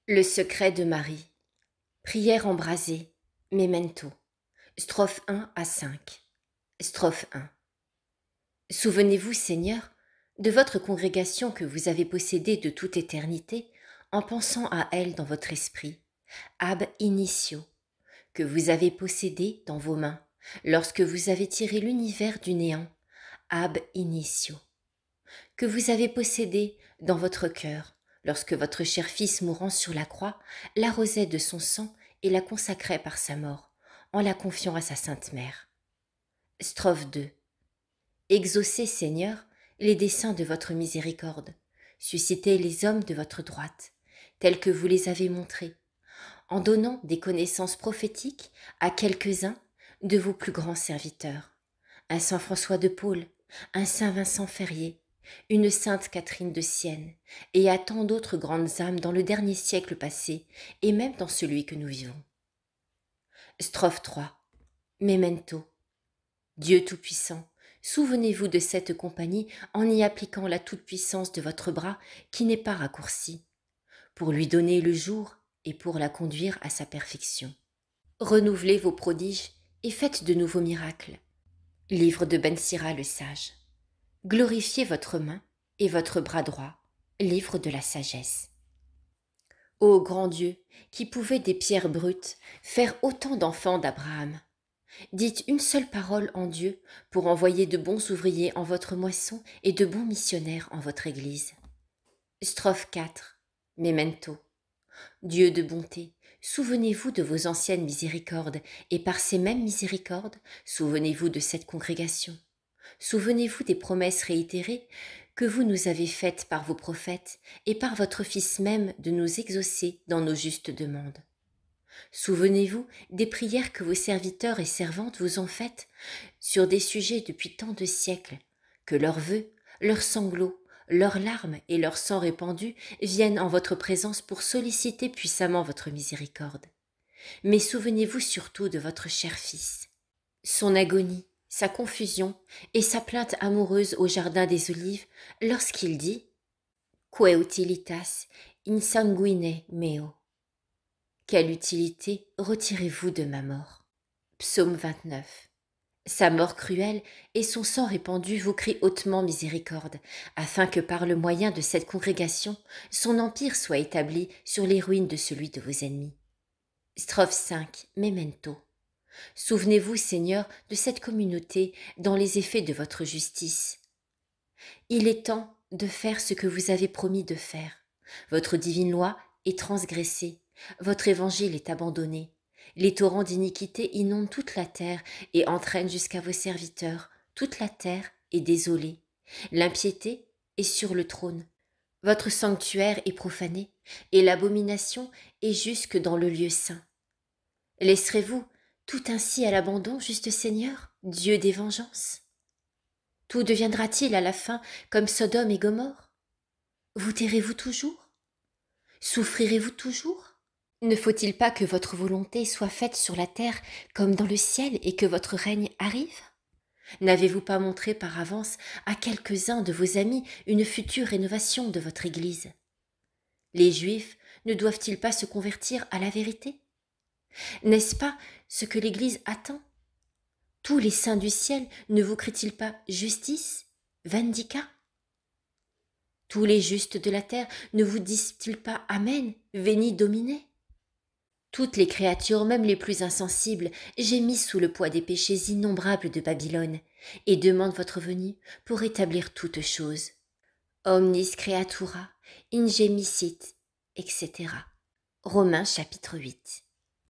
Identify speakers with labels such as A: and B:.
A: Le secret de Marie. Prière embrasée. Memento. Strophe 1 à 5. Strophe 1. Souvenez-vous, Seigneur, de votre congrégation que vous avez possédée de toute éternité, en pensant à elle dans votre esprit, ab initio, que vous avez possédée dans vos mains, lorsque vous avez tiré l'univers du néant, ab initio, que vous avez possédée dans votre cœur, lorsque votre cher Fils mourant sur la croix l'arrosait de son sang et la consacrait par sa mort, en la confiant à sa Sainte Mère. Strophe 2. Exaucez, Seigneur, les desseins de votre miséricorde, suscitez les hommes de votre droite, tels que vous les avez montrés, en donnant des connaissances prophétiques à quelques-uns de vos plus grands serviteurs, un saint François de Paule, un saint Vincent Ferrier, une sainte Catherine de Sienne, et à tant d'autres grandes âmes dans le dernier siècle passé, et même dans celui que nous vivons. Strophe 3. Memento. Dieu Tout-Puissant, souvenez-vous de cette compagnie en y appliquant la toute-puissance de votre bras qui n'est pas raccourcie, pour lui donner le jour et pour la conduire à sa perfection. Renouvelez vos prodiges et faites de nouveaux miracles. Livre de Ben Sira le sage. Glorifiez votre main et votre bras droit. Livre de la sagesse. Ô grand Dieu, qui pouvait des pierres brutes faire autant d'enfants d'Abraham, dites une seule parole en Dieu pour envoyer de bons ouvriers en votre moisson et de bons missionnaires en votre Église. Strophe 4. Memento. Dieu de bonté, souvenez-vous de vos anciennes miséricordes, et par ces mêmes miséricordes, souvenez-vous de cette congrégation. Souvenez-vous des promesses réitérées que vous nous avez faites par vos prophètes et par votre Fils même de nous exaucer dans nos justes demandes. Souvenez-vous des prières que vos serviteurs et servantes vous ont faites sur des sujets depuis tant de siècles, que leurs vœux, leurs sanglots, leurs larmes et leur sang répandu viennent en votre présence pour solliciter puissamment votre miséricorde. Mais souvenez-vous surtout de votre cher Fils, son agonie, sa confusion et sa plainte amoureuse au jardin des Olives lorsqu'il dit « Que utilitas in sanguine meo » Quelle utilité retirez-vous de ma mort? Psaume 29. Sa mort cruelle et son sang répandu vous crient hautement miséricorde, afin que par le moyen de cette congrégation, son empire soit établi sur les ruines de celui de vos ennemis. Strophe 5. Memento. Souvenez-vous, Seigneur, de cette communauté dans les effets de votre justice. Il est temps de faire ce que vous avez promis de faire. Votre divine loi est transgressée, votre évangile est abandonné. Les torrents d'iniquité inondent toute la terre et entraînent jusqu'à vos serviteurs. Toute la terre est désolée. L'impiété est sur le trône. Votre sanctuaire est profané et l'abomination est jusque dans le lieu saint. Laisserez-vous tout ainsi à l'abandon, juste Seigneur, Dieu des vengeances? Tout deviendra-t-il à la fin comme Sodome et Gomorrhe? Vous tairez-vous toujours? Souffrirez-vous toujours? Ne faut-il pas que votre volonté soit faite sur la terre comme dans le ciel et que votre règne arrive? N'avez-vous pas montré par avance à quelques-uns de vos amis une future rénovation de votre Église? Les Juifs ne doivent-ils pas se convertir à la vérité? N'est-ce pas ce que l'Église attend? Tous les saints du ciel ne vous crient-ils pas justice, vindicat? Tous les justes de la terre ne vous disent-ils pas Amen, veni Domine? Toutes les créatures, même les plus insensibles, gémissent sous le poids des péchés innombrables de Babylone et demandent votre venue pour établir toutes choses. Omnis creatura, ingemissit, etc. Romains chapitre 8.